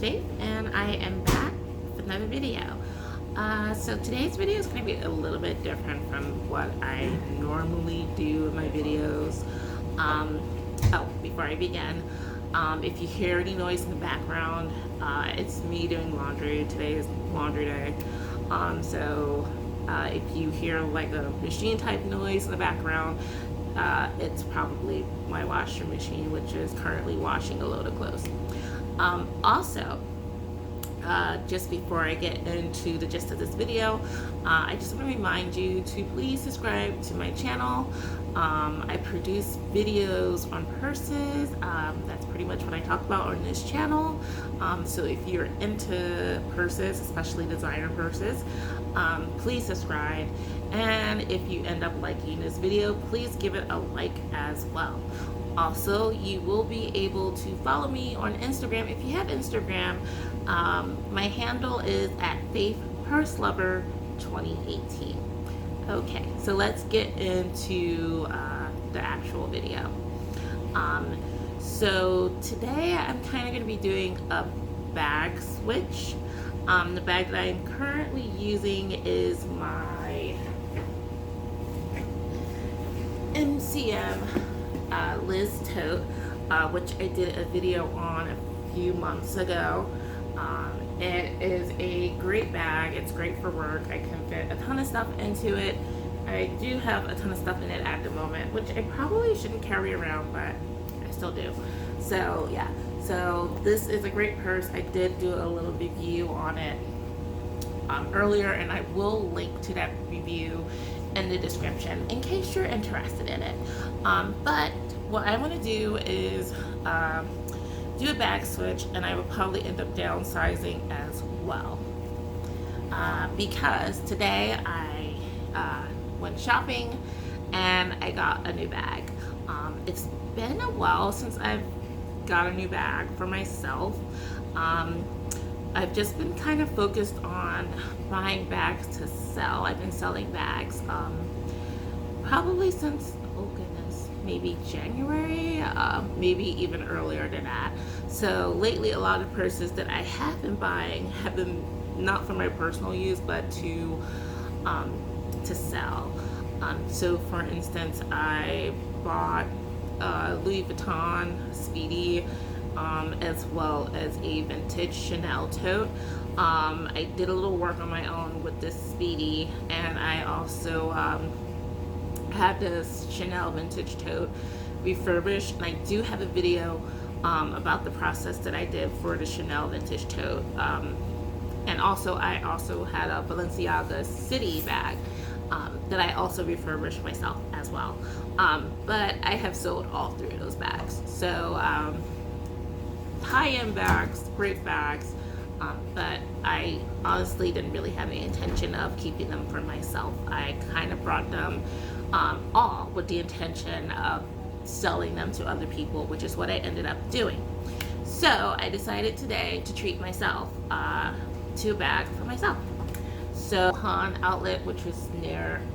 Faith, and I am back with another video. So today's video is going to be a little bit different from what I normally do in my videos. Before I begin, if you hear any noise in the background, it's me doing laundry. Today is laundry day. If you hear like a machine type noise in the background, it's probably my washing machine, which is currently washing a load of clothes. Just before I get into the gist of this video, I just want to remind you to please subscribe to my channel. I produce videos on purses. That's pretty much what I talk about on this channel. So if you're into purses, especially designer purses, please subscribe. And if you end up liking this video, please give it a like as well. Also, you will be able to follow me on Instagram if you have Instagram. My handle is @FaithPurseLover2018. Okay, so let's get into the actual video. So today I'm kind of going to be doing a bag switch. The bag that I'm currently using is my MCM Liz Tote, which I did a video on a few months ago. It is a great bag. It's great for work. I can fit a ton of stuff into it. I do have a ton of stuff in it at the moment, which I probably shouldn't carry around, but I still do. So yeah, so this is a great purse. I did do a little review on it earlier, and I will link to that review in the description in case you're interested in it. But what I want to do is do a bag switch, and I will probably end up downsizing as well, because today I went shopping and I got a new bag. It's been a while since I've got a new bag for myself. I've just been kind of focused on buying bags to sell. I've been selling bags probably since, oh goodness, maybe January, maybe even earlier than that. So lately, a lot of purses that I have been buying have been not for my personal use, but to sell. So for instance, I bought Louis Vuitton Speedy, as well as a vintage Chanel tote. I did a little work on my own with this Speedy, and I also had this Chanel vintage tote refurbished, and I do have a video about the process that I did for the Chanel vintage tote. And also I also had a Balenciaga City bag that I also refurbished myself as well. But I have sold all three of those bags. So high-end bags, great bags, but I honestly didn't really have any intention of keeping them for myself. I kind of brought them all with the intention of selling them to other people, which is what I ended up doing. So I decided today to treat myself to a bag for myself. So Haan outlet, which was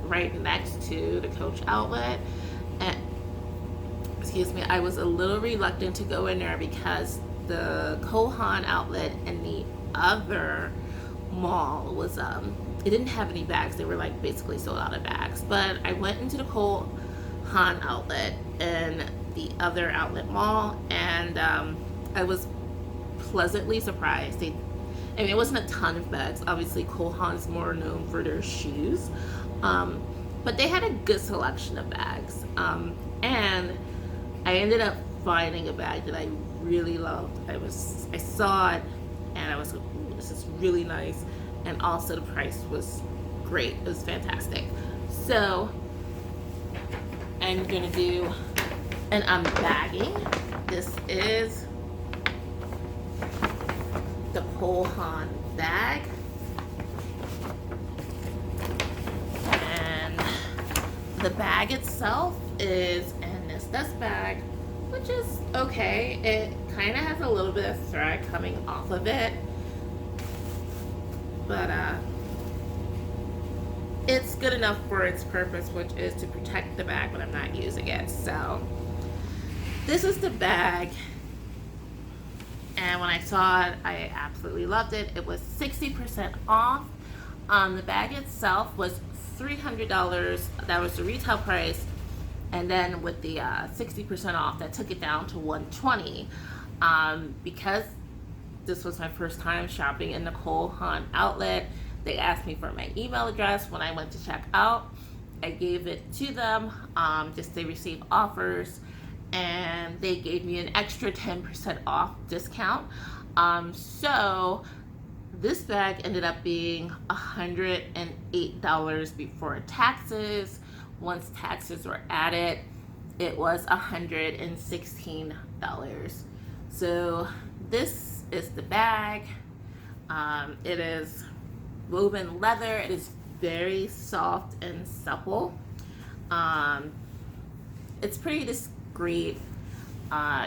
right next to the Coach outlet, and excuse me, I was a little reluctant to go in there because the Haan outlet and the other mall was it didn't have any bags. They were like basically sold out of bags. But I went into the Haan outlet and the other outlet mall, and I was pleasantly surprised. It wasn't a ton of bags. Obviously, Haan's more known for their shoes, but they had a good selection of bags. And I ended up finding a bag that I really loved. I saw it, and I was like, ooh, this is really nice. And also the price was great. It was fantastic. So I'm gonna do an unbagging. This is the Haan bag, and the bag itself is in this dust bag, which is okay. It kind of has a little bit of thread coming off of it, but it's good enough for its purpose, which is to protect the bag when I'm not using it. So this is the bag, and when I saw it, I absolutely loved it. It was 60% off. The bag itself was $300. That was the retail price, and then with the 60% off, that took it down to $120. Because this was my first time shopping in the Cole Haan outlet, they asked me for my email address when I went to check out. I gave it to them, just they receive offers, and they gave me an extra 10% off discount. So this bag ended up being $108 before taxes. Once taxes were added, it was $116. So this is the bag. It is woven leather. It is very soft and supple. It's pretty discreet.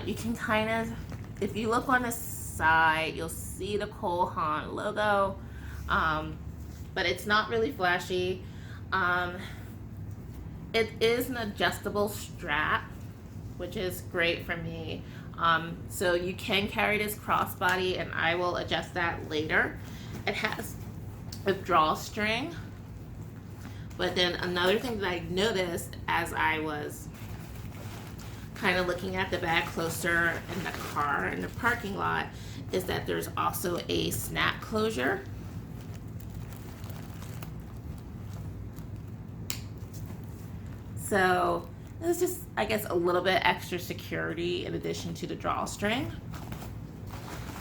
You can kind of, if you look on the side, you'll see the Cole Haan logo, but it's not really flashy. It is an adjustable strap, which is great for me. So you can carry this crossbody, and I will adjust that later. It has a drawstring, but then another thing that I noticed as I was kind of looking at the bag closer in the car in the parking lot is that there's also a snap closure. So it's just, I guess, a little bit extra security in addition to the drawstring.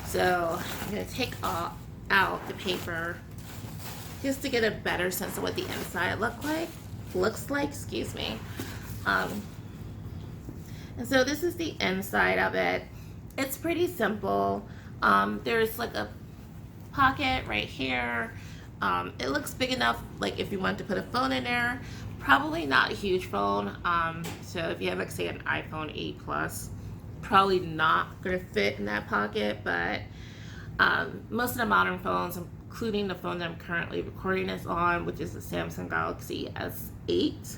So I'm going to take out the paper just to get a better sense of what the inside looks like, excuse me. And so this is the inside of it. It's pretty simple. There's like a pocket right here. It looks big enough, like if you want to put a phone in there. Probably not a huge phone. So if you have, like, say, an iPhone 8 Plus, probably not gonna fit in that pocket. But most of the modern phones, including the phone that I'm currently recording this on, which is the Samsung Galaxy S8,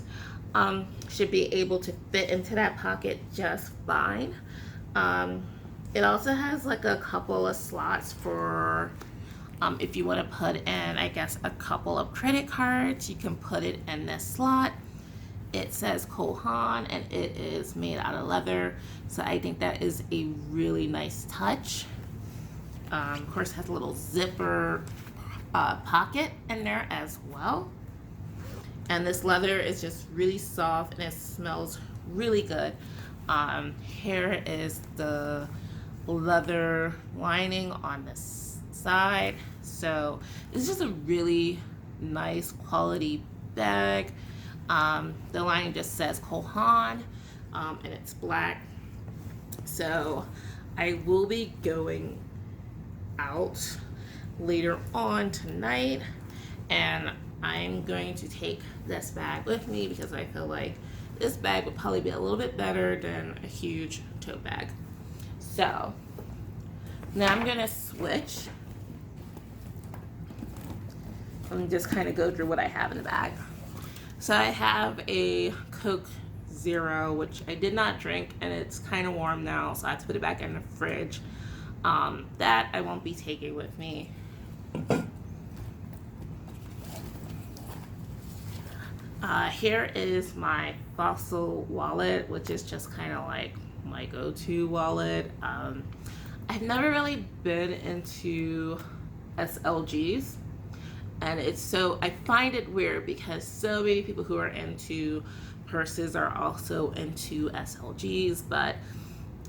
should be able to fit into that pocket just fine. It also has like a couple of slots for if you want to put in, I guess, a couple of credit cards, you can put it in this slot. It says Cole Haan, and it is made out of leather, so I think that is a really nice touch. Of course, it has a little zipper pocket in there as well. And this leather is just really soft, and it smells really good. Here is the leather lining on this side. So it's just a really nice quality bag. The lining just says Cole Haan, and it's black. So I will be going out later on tonight, and I'm going to take this bag with me because I feel like this bag would probably be a little bit better than a huge tote bag. So now I'm gonna switch and just kind of go through what I have in the bag. So I have a Coke Zero, which I did not drink, and it's kind of warm now, so I have to put it back in the fridge. That I won't be taking with me. Here is my Fossil wallet, which is just kind of like my go-to wallet. I've never really been into SLGs, and I find it weird because so many people who are into purses are also into SLGs, but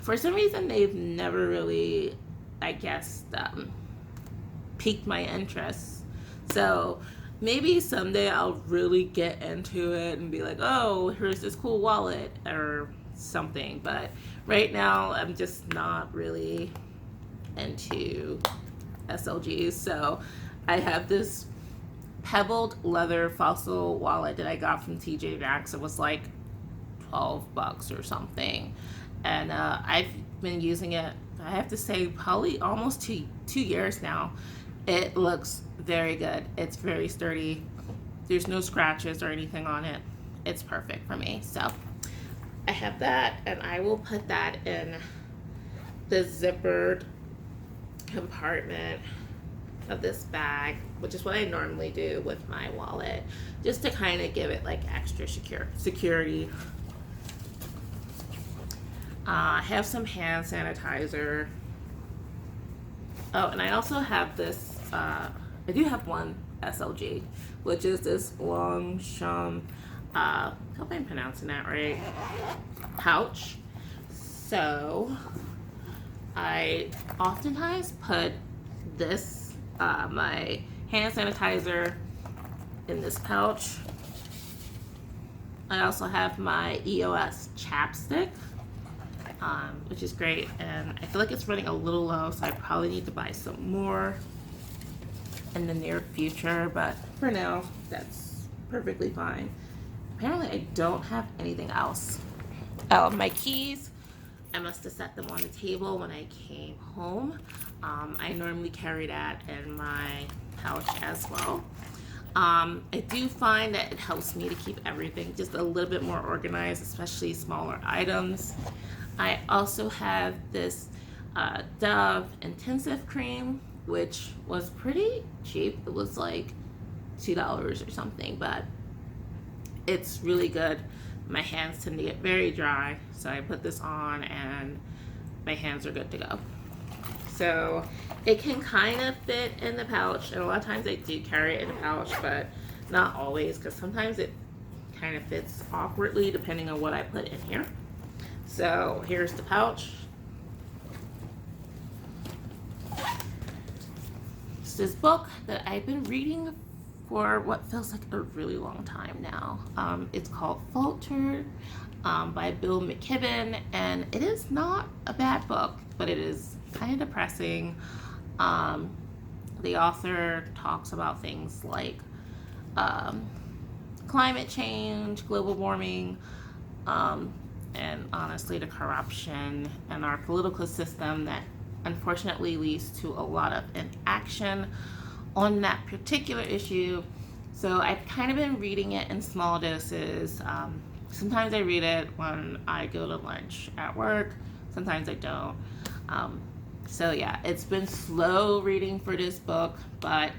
for some reason they've never really, I guess, piqued my interest. So maybe someday I'll really get into it and be like, oh, here's this cool wallet or something. But right now, I'm just not really into SLGs. So I have this pebbled leather Fossil wallet that I got from TJ Maxx. It was like $12 or something. And I've been using it, I have to say, probably almost two years now. It looks very good. It's very sturdy. There's no scratches or anything on it. It's perfect for me. So I have that, and I will put that in the zippered compartment of this bag, which is what I normally do with my wallet, just to kind of give it like extra security. I have some hand sanitizer. Oh, and I also have this, I do have one SLG, which is this Longchamp, I hope I'm pronouncing that right, pouch. So I oftentimes put this, my hand sanitizer in this pouch. I also have my EOS chapstick, which is great, and I feel like it's running a little low, so I probably need to buy some more in the near future, but for now, that's perfectly fine. Apparently, I don't have anything else. Oh, my keys, I must have set them on the table when I came home. I normally carry that in my pouch as well. I do find that it helps me to keep everything just a little bit more organized, especially smaller items. I also have this Dove Intensive Cream, which was pretty cheap. It was like $2 or something, but it's really good. My hands tend to get very dry, so I put this on and my hands are good to go. So it can kind of fit in the pouch, and a lot of times I do carry it in the pouch, but not always, because sometimes it kind of fits awkwardly depending on what I put in here. So here's the pouch. It's this book that I've been reading for what feels like a really long time now. It's called Faltered by Bill McKibben, and it is not a bad book, but it is kind of depressing. The author talks about things like climate change, global warming, and honestly the corruption in our political system that unfortunately leads to a lot of inaction on that particular issue. So I've kind of been reading it in small doses. Sometimes I read it when I go to lunch at work, sometimes I don't. So yeah, it's been slow reading for this book, but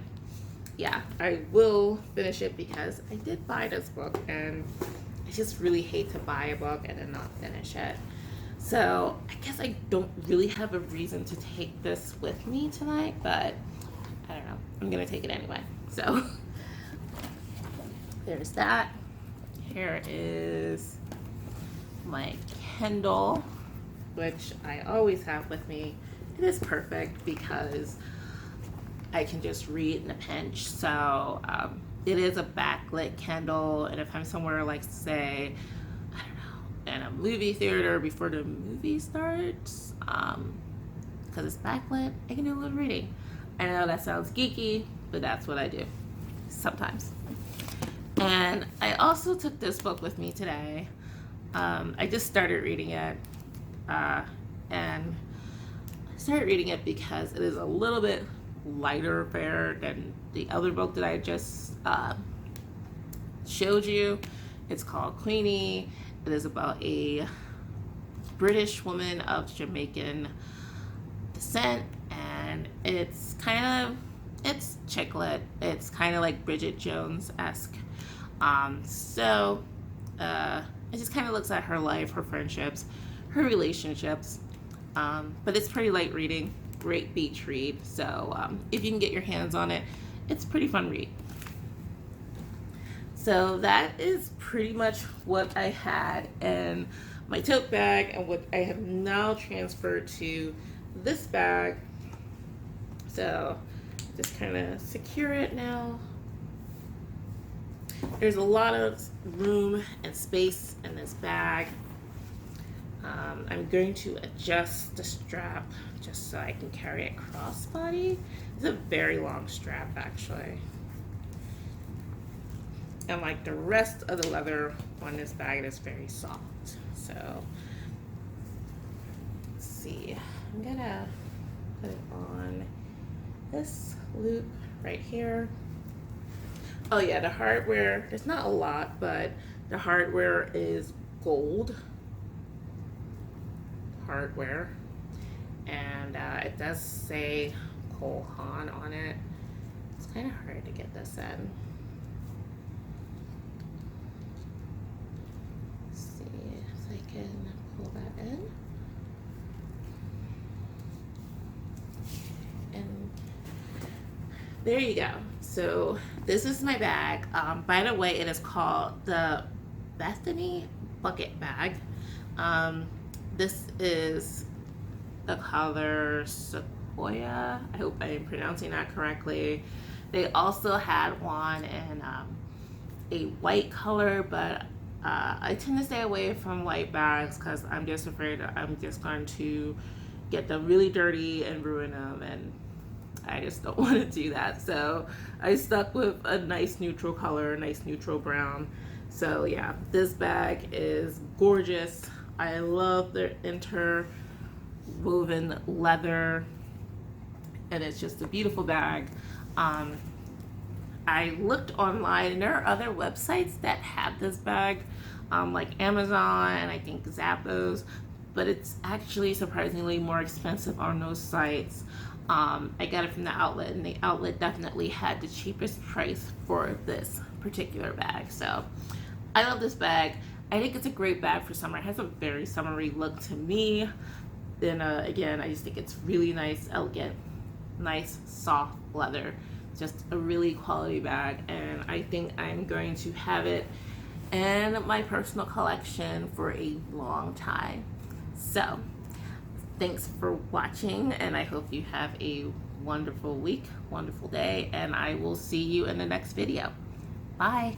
yeah, I will finish it because I did buy this book and I just really hate to buy a book and then not finish it. So I guess I don't really have a reason to take this with me tonight, but I don't know, I'm gonna take it anyway. So there's that. Here is my Kindle, which I always have with me. It is perfect because I can just read in a pinch. So it is a backlit Kindle, and if I'm somewhere like, say, I don't know, in a movie theater before the movie starts, because it's backlit, I can do a little reading. I know that sounds geeky, but that's what I do sometimes. And I also took this book with me today. I just started reading it, and I started reading it because it is a little bit lighter fare than the other book that I just showed you. It's called Queenie. It is about a British woman of Jamaican descent, and it's chick lit. It's kind of like Bridget Jones-esque. It just kind of looks at her life, her friendships, her relationships, but it's pretty light reading, great beach read. So if you can get your hands on it, it's a pretty fun read. So that is pretty much what I had in my tote bag and what I have now transferred to this bag. So just kind of secure it now. There's a lot of room and space in this bag. I'm going to adjust the strap just so I can carry it crossbody. It's a very long strap actually. And like the rest of the leather on this bag, it is very soft. So let's see, I'm gonna put it on this loop right here. Oh yeah, the hardware, there's not a lot, but the hardware is gold hardware. and it does say Cole Haan on it. It's kind of hard to get this in. Let's see if I can pull that in. And there you go. So this is my bag. By the way, it is called the Bethany bucket bag. This is the color Sequoia. I hope I'm pronouncing that correctly. They also had one in a white color, but I tend to stay away from white bags because I'm just afraid I'm just going to get them really dirty and ruin them, and I just don't want to do that. So I stuck with a nice neutral color, nice neutral brown. So yeah, this bag is gorgeous. I love the interwoven leather, and it's just a beautiful bag. I looked online, and there are other websites that have this bag, like Amazon and I think Zappos, but it's actually surprisingly more expensive on those sites. I got it from the outlet, and the outlet definitely had the cheapest price for this particular bag. So I love this bag. I think it's a great bag for summer. It has a very summery look to me. Then again, I just think it's really nice, elegant, nice, soft leather. Just a really quality bag, and I think I'm going to have it in my personal collection for a long time. So thanks for watching, and I hope you have a wonderful week, wonderful day, and I will see you in the next video. Bye.